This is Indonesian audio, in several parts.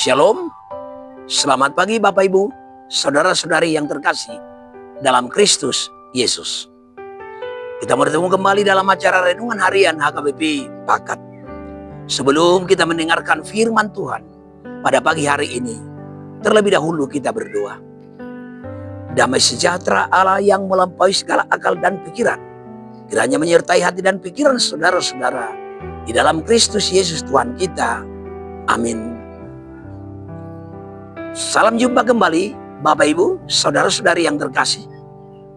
Shalom, selamat pagi Bapak Ibu, saudara-saudari yang terkasih dalam Kristus Yesus. Kita bertemu kembali dalam acara Renungan Harian HKBP Pakat. Sebelum kita mendengarkan firman Tuhan pada pagi hari ini, terlebih dahulu kita berdoa. Damai sejahtera Allah yang melampaui segala akal dan pikiran, kiranya menyertai hati dan pikiran saudara-saudara di dalam Kristus Yesus Tuhan kita. Amin. Salam jumpa kembali Bapak Ibu, saudara-saudari yang terkasih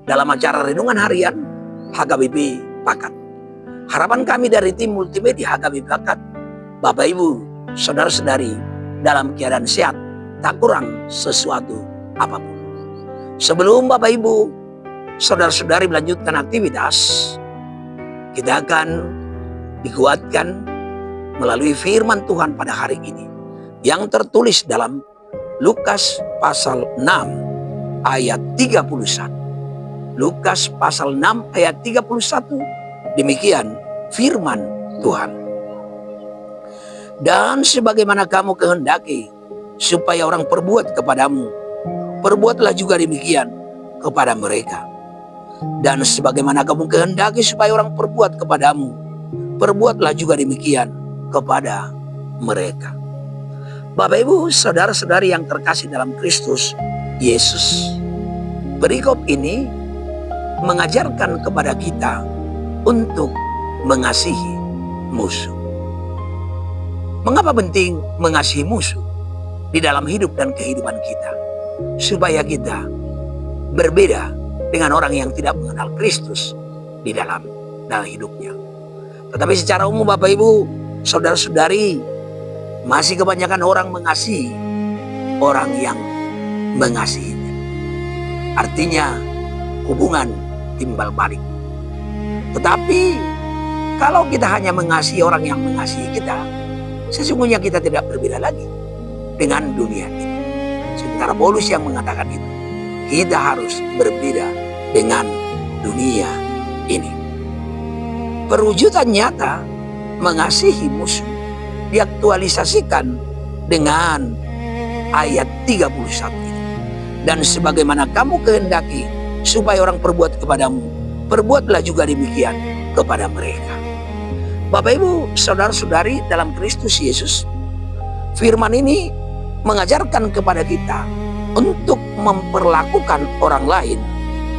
dalam acara Renungan Harian HKBP Pakat. Harapan kami dari tim multimedia HKBP Pakat, Bapak Ibu, saudara-saudari dalam keadaan sehat, tak kurang sesuatu apapun. Sebelum Bapak Ibu, saudara-saudari melanjutkan aktivitas, kita akan dikuatkan melalui firman Tuhan pada hari ini yang tertulis dalam Lukas pasal 6 ayat 31. Lukas pasal 6 ayat 31, demikian firman Tuhan. Dan sebagaimana kamu kehendaki supaya orang perbuat kepadamu, perbuatlah juga demikian kepada mereka. Dan sebagaimana kamu kehendaki supaya orang perbuat kepadamu, perbuatlah juga demikian kepada mereka. Bapak Ibu, saudara-saudari yang terkasih dalam Kristus Yesus, perikop ini mengajarkan kepada kita untuk mengasihi musuh. Mengapa penting mengasihi musuh di dalam hidup dan kehidupan kita? Supaya kita berbeda dengan orang yang tidak mengenal Kristus di dalam hidupnya. Tetapi secara umum Bapak Ibu, saudara-saudari, masih kebanyakan orang mengasihi orang yang mengasihinya. Artinya hubungan timbal balik. Tetapi kalau kita hanya mengasihi orang yang mengasihi kita, sesungguhnya kita tidak berbeda lagi dengan dunia ini. Sementara Paulus yang mengatakan itu, kita harus berbeda dengan dunia ini. Perwujudan nyata mengasihi musuh diaktualisasikan dengan ayat 31 ini. Dan sebagaimana kamu kehendaki supaya orang perbuat kepadamu, perbuatlah juga demikian kepada mereka. Bapak Ibu, saudara-saudari dalam Kristus Yesus, firman ini mengajarkan kepada kita untuk memperlakukan orang lain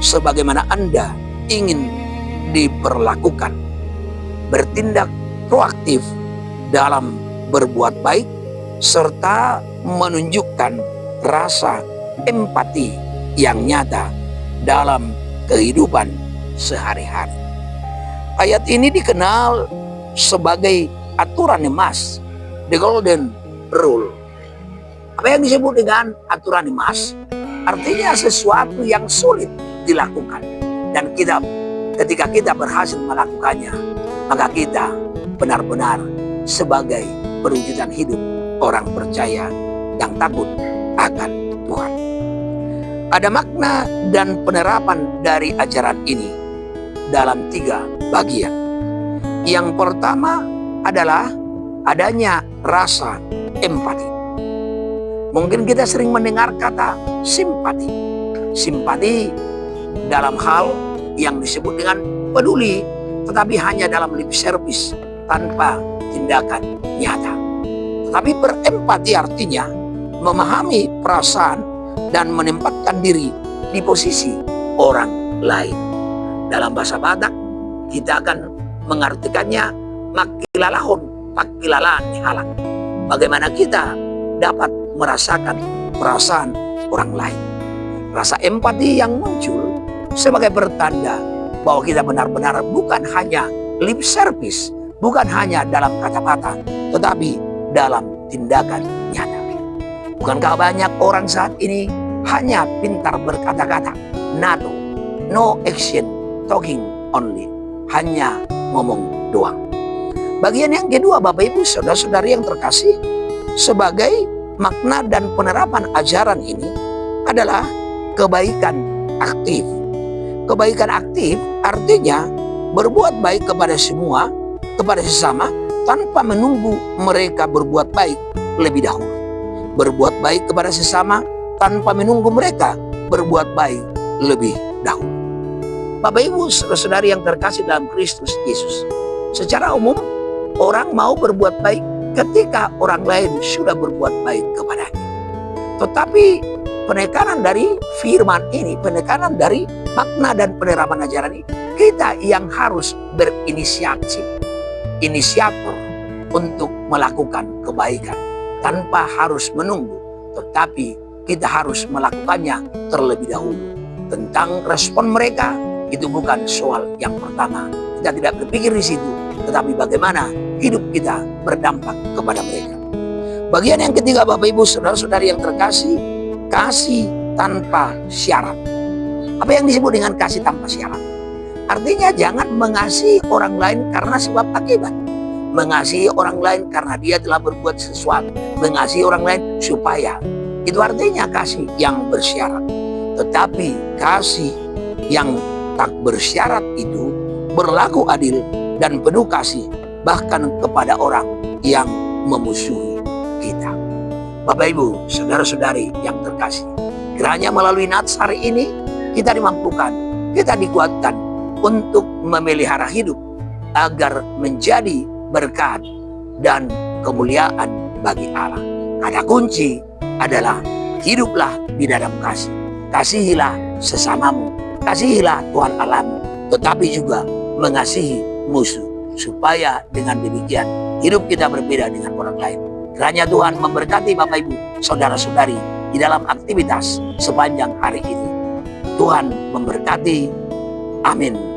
sebagaimana Anda ingin diperlakukan. Bertindak proaktif dalam berbuat baik serta menunjukkan rasa empati yang nyata dalam kehidupan sehari-hari. Ayat ini dikenal sebagai aturan emas, the golden rule. Apa yang disebut dengan aturan emas? Artinya sesuatu yang sulit dilakukan, dan ketika kita berhasil melakukannya, maka kita benar-benar sebagai perwujudan hidup orang percaya yang takut akan Tuhan. Ada makna dan penerapan dari ajaran ini dalam 3 bagian. Yang pertama adalah adanya rasa empati. Mungkin kita sering mendengar kata simpati. Simpati dalam hal yang disebut dengan peduli, tetapi hanya dalam lip service tanpa tindakan nyata. Tetapi berempati artinya memahami perasaan dan menempatkan diri di posisi orang lain. Dalam bahasa Batak kita akan mengartikannya makilalahon, pakilalaan halak. Bagaimana kita dapat merasakan perasaan orang lain. Rasa empati yang muncul sebagai pertanda bahwa kita benar-benar bukan hanya lip service, bukan hanya dalam kata-kata, tetapi dalam tindakan nyata. Bukankah banyak orang saat ini hanya pintar berkata-kata, NATO, no action, talking only, hanya ngomong doang. Bagian yang kedua Bapak Ibu, saudara-saudari yang terkasih, sebagai makna dan penerapan ajaran ini adalah kebaikan aktif. Kebaikan aktif artinya berbuat baik kepada semua, kepada sesama, tanpa menunggu mereka berbuat baik lebih dahulu. berbuat baik kepada sesama tanpa menunggu mereka berbuat baik lebih dahulu. Bapak Ibu saudara-saudari yang terkasih dalam Kristus Yesus, secara umum orang mau berbuat baik ketika orang lain sudah berbuat baik kepadanya. Tetapi penekanan dari firman ini, penekanan dari makna dan penerapan ajaran ini, kita yang harus berinisiatif, inisiator untuk melakukan kebaikan tanpa harus menunggu, tetapi kita harus melakukannya terlebih dahulu. Tentang respon mereka, itu bukan soal yang pertama. Kita tidak berpikir di situ, tetapi bagaimana hidup kita berdampak kepada mereka. Bagian yang ketiga, Bapak Ibu saudara-saudari yang terkasih, kasih tanpa syarat. Apa yang disebut dengan kasih tanpa syarat? Artinya jangan mengasihi orang lain karena sebab akibat. Mengasihi orang lain karena dia telah berbuat sesuatu. Mengasihi orang lain supaya. Itu artinya kasih yang bersyarat. Tetapi kasih yang tak bersyarat itu berlaku adil dan penuh kasih bahkan kepada orang yang memusuhi kita. Bapak Ibu, saudara-saudari yang terkasih, kiranya melalui Nats hari ini kita dimampukan, kita dikuatkan untuk memelihara hidup agar menjadi berkat dan kemuliaan bagi Allah. Kata kunci adalah hiduplah di dalam kasih. Kasihilah sesamamu, kasihilah Tuhan Allahmu, tetapi juga mengasihi musuh, supaya dengan demikian hidup kita berbeda dengan orang lain. Kiranya Tuhan memberkati Bapak Ibu, saudara-saudari di dalam aktivitas sepanjang hari ini. Tuhan memberkati. Amin.